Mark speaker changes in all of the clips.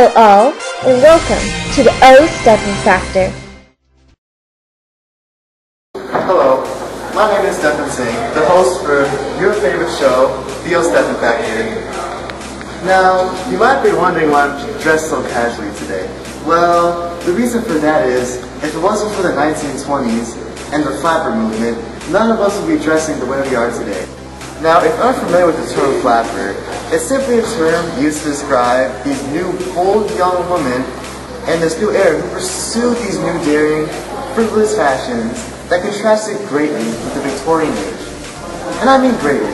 Speaker 1: Hello all, and welcome to the O Stephen Factor.
Speaker 2: Hello, my name is Stephen Singh, the host for your favorite show, The O Stephen Factor. Now, you might be wondering why I'm dressed so casually today. Well, the reason for that is, if it wasn't for the 1920s and the flapper movement, none of us would be dressing the way we are today. Now, if you're unfamiliar with the term flapper, it's simply a term used to describe these new, bold young women and this new era who pursue these new, daring, frivolous fashions that contrasted greatly with the Victorian age. And I mean greatly.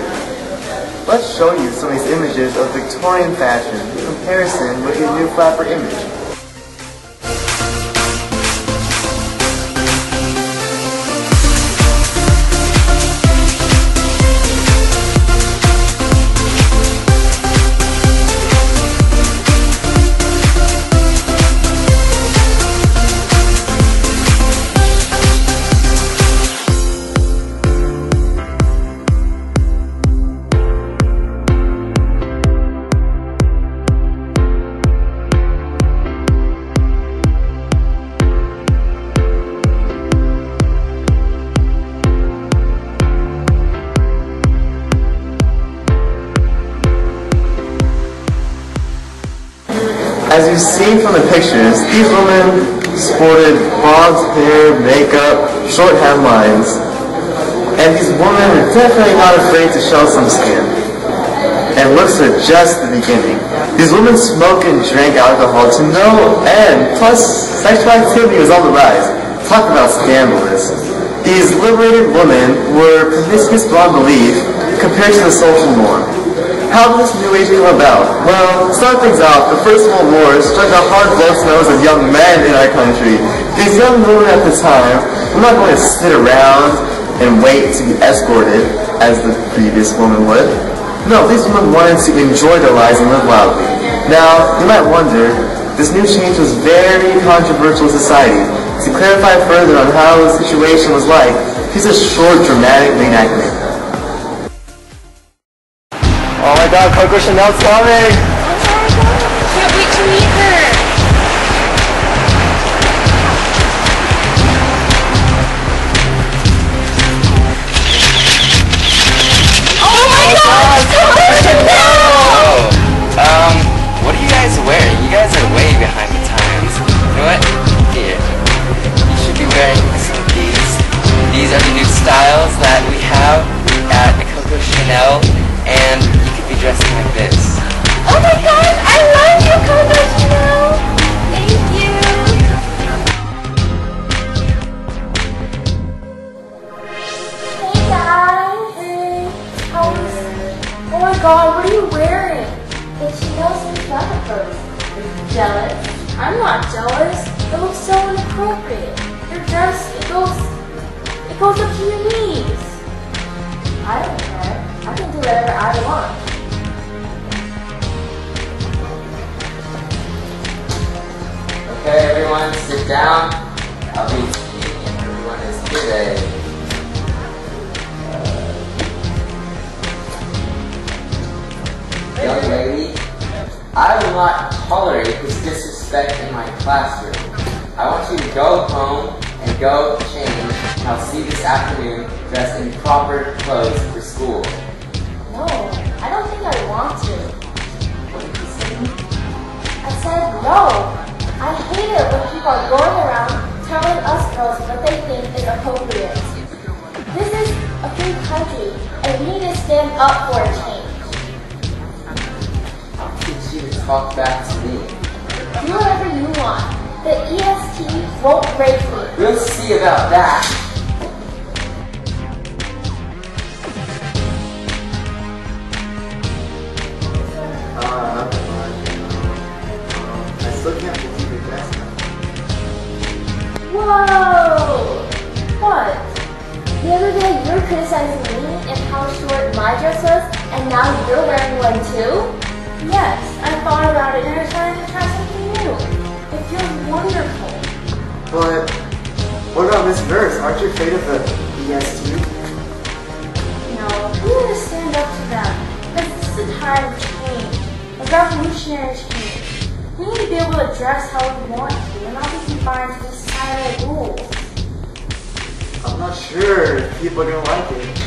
Speaker 2: Let's show you some of these images of Victorian fashion in comparison with the new flapper image. As you see from the pictures, these women sported bobbed hair, makeup, short hemlines, and these women were definitely not afraid to show some skin. And looks are just the beginning. These women smoked and drank alcohol to no end, plus sexual activity was on the rise. Talk about scandalous. These liberated women were promiscuous beyond belief compared to the social norm. How did this new age come about? Well, to start things off, the First World War struck a hard blow to the nose of young men in our country. These young women at the time were not going to sit around and wait to be escorted, as the previous woman would. No, these women wanted to enjoy their lives and live loudly. Now, you might wonder, this new change was very controversial in society. To clarify further on how the situation was like, here's a short dramatic reenactment. Oh my god, Coco Chanel's coming!
Speaker 3: Can't wait to meet her! Oh my god! Coco Chanel!
Speaker 4: What are you guys wearing? You guys are way behind the times. You know what? Here. You should be wearing some of these. These are the new styles that we have at Coco Chanel, and you could be dressing like this.
Speaker 3: Oh my god! I love you, Coco Chanel! Thank you! Hey guys! Hey! Oh my god, what are you wearing? The Chanel Saint Flapper pose. Are you jealous? I'm not jealous. It looks so inappropriate. Your dress, it goes up to your knees. I don't care. I can do whatever I want.
Speaker 4: Okay, everyone, sit down. I'll be seeing if everyone is today. Young lady, I will not tolerate this disrespect in my classroom. I want you to go home and go change, and I'll see you this afternoon dressed in proper clothes for school.
Speaker 3: No, I don't think I want to.
Speaker 4: What did you say?
Speaker 3: I said no. I hate it when people are going around telling us girls what they think is appropriate. This is a free country, and we need to stand up for a change.
Speaker 4: I'll teach you to talk back to me.
Speaker 3: Do whatever you want. The EST won't break me.
Speaker 4: We'll see about that.
Speaker 2: Nothing much. I still can't believe your dress now.
Speaker 3: Whoa! What? The other day you were criticizing me and how short my dress was, and now you're wearing one too? Yes, I thought about it and I decided to try something new. It feels wonderful.
Speaker 2: But what about Miss Verse? Aren't you afraid of the EST?
Speaker 3: No, we need to stand up to them. Because this is a time of change. A revolutionary change. We need to be able to dress how we want to and not be confined to the societal rules.
Speaker 2: I'm not sure if people are gonna like it.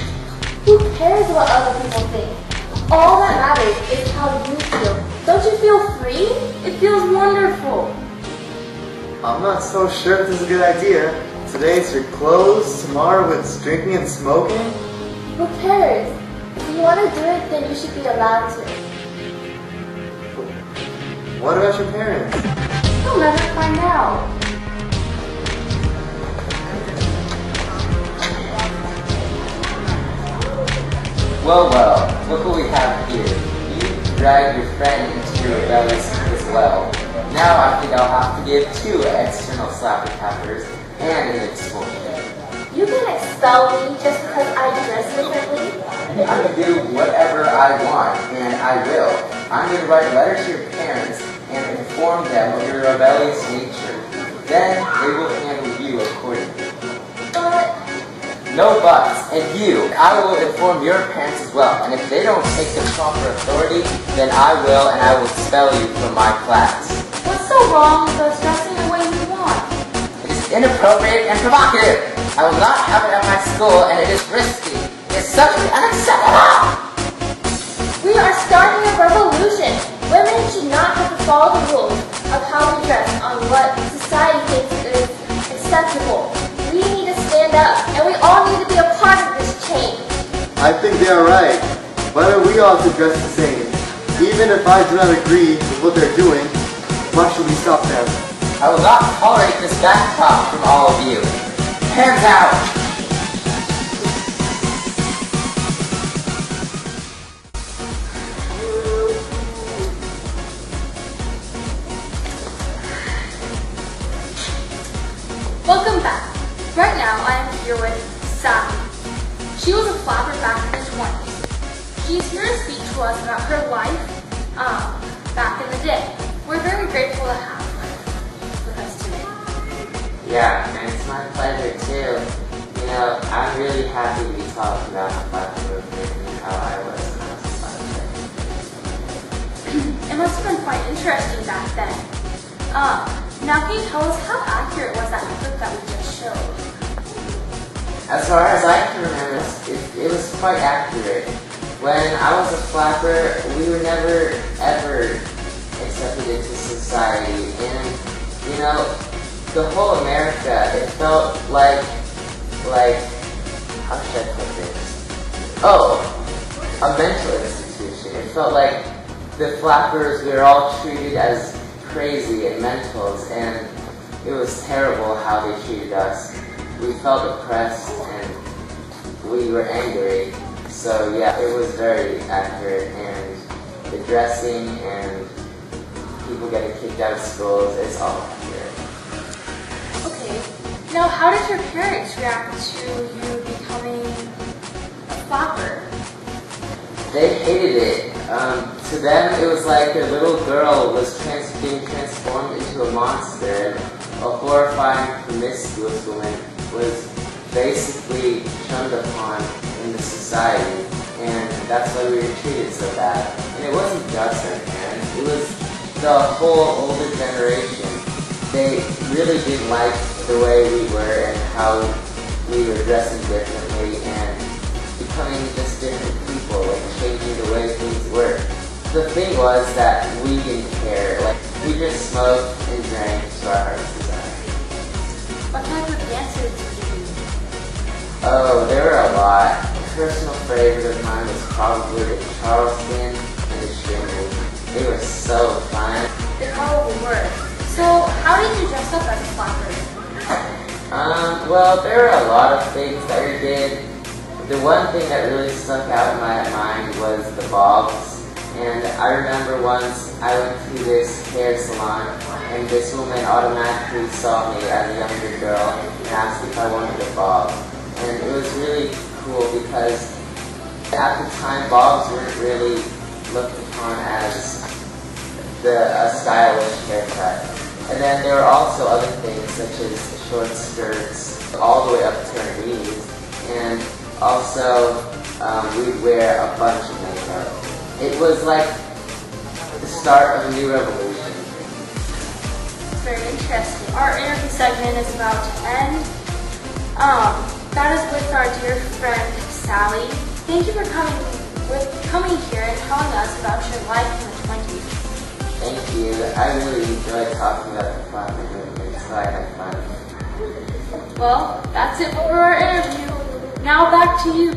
Speaker 3: Who cares what other people think? All that matters is how you feel. Don't you feel free? It feels wonderful.
Speaker 2: I'm not so sure if this is a good idea. Today's your clothes, tomorrow it's drinking and smoking.
Speaker 3: Who cares? If you want to do it, then you should be allowed to.
Speaker 2: What about your parents?
Speaker 3: You'll never find out.
Speaker 4: Well, look what we have here. You dragged your friend into your rebellious as well. Now I think I'll have to give 2 external slapper tappers and an expulsion.
Speaker 3: You can expel me just because I dress differently?
Speaker 4: I can do whatever I want, and I will. I'm going to write letters to your parents and inform them of your rebellious nature. Then they will handle you accordingly.
Speaker 3: But
Speaker 4: No buts. And you, I will inform your parents as well. And if they don't take the proper authority, then I will, and I will expel you from my class.
Speaker 3: what's so wrong with us dressing the way we want?
Speaker 4: It is inappropriate and provocative. I will not have it at my school, and it is risky. It is socially unacceptable.
Speaker 3: We are starting a revolution. Women should not have to follow the rules of how we dress on what society thinks is acceptable. We need to stand up, and we all need to be a part of this change.
Speaker 2: I think they are right. Why don't we all to dress the same? Even if I do not agree with what they're doing, why should we stop them?
Speaker 4: I will not tolerate this backtalk from all of you. Hands out!
Speaker 3: Welcome back. Right now, I am here with Sally. She was a flapper back in the 20s. She's here to speak to us about her life back in the day. We're very grateful to have her with us today.
Speaker 4: Yeah, and it's my pleasure too. You know, I'm really happy to be talking about the flapper movement and how I was when I was a flapper.
Speaker 3: It must have been quite interesting back then. Now can you tell us how accurate was that clip that we just showed?
Speaker 4: As far as I can remember, it was quite accurate. When I was a flapper, we were never, ever accepted into society. And, you know, the whole America, it felt like, how should I put this? Oh, a mental institution. It felt like the flappers, we were all treated as crazy and mentals, and it was terrible how they treated us. We felt oppressed and we were angry. So yeah, it was very accurate, and the dressing and people getting kicked out of schools, it's all accurate.
Speaker 3: Okay. Now how did your parents react to you becoming a flapper?
Speaker 4: They hated it. To them, it was like their little girl was being transformed into a monster, and a horrifying, promiscuous woman was basically shunned upon in the society, and that's why we were treated so bad. And it wasn't just our parents, it was the whole older generation. They really didn't like the way we were and how we were dressing differently and becoming just different people, like changing the way things were. The thing was that we didn't care. Like, we just smoked and drank to our heart's desire.
Speaker 3: What type of dances did you do?
Speaker 4: Oh, there were a lot. A personal favorite of mine was probably the Charleston and the Shrimp. They were so fun.
Speaker 3: They probably were. So how did you dress up as a flapper?
Speaker 4: Well, there were a lot of things that we did. The one thing that really stuck out in my mind was the bobs. And I remember once I went to this hair salon, and this woman automatically saw me as a younger girl and asked if I wanted a bob. And it was really cool because at the time bobs weren't really looked upon as a stylish haircut. And then there were also other things such as short skirts all the way up to our knees. And also we'd wear a bunch of makeup. It was like the start of a new revolution.
Speaker 3: very interesting. Our interview segment is about to end. That is with our dear friend Sally. Thank you for coming here and telling us about your life in the 20s.
Speaker 4: Thank you. I really enjoyed talking about the fun and doing so I had fun.
Speaker 3: Well, that's it for our interview. Now back to you.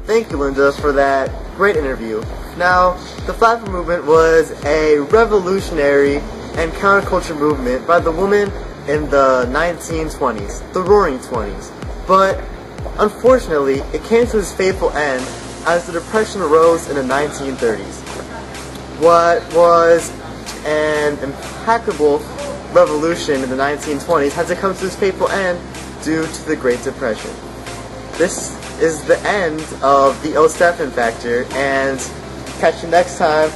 Speaker 2: Thank you, Linda, for that great interview. Now, the Flapper movement was a revolutionary and counterculture movement by the women in the 1920s, the Roaring Twenties. But unfortunately, it came to its fateful end as the Depression arose in the 1930s. What was an impeccable revolution in the 1920s had to come to its fateful end due to the Great Depression. This is the end of the O. Stephan Factor, and catch you next time.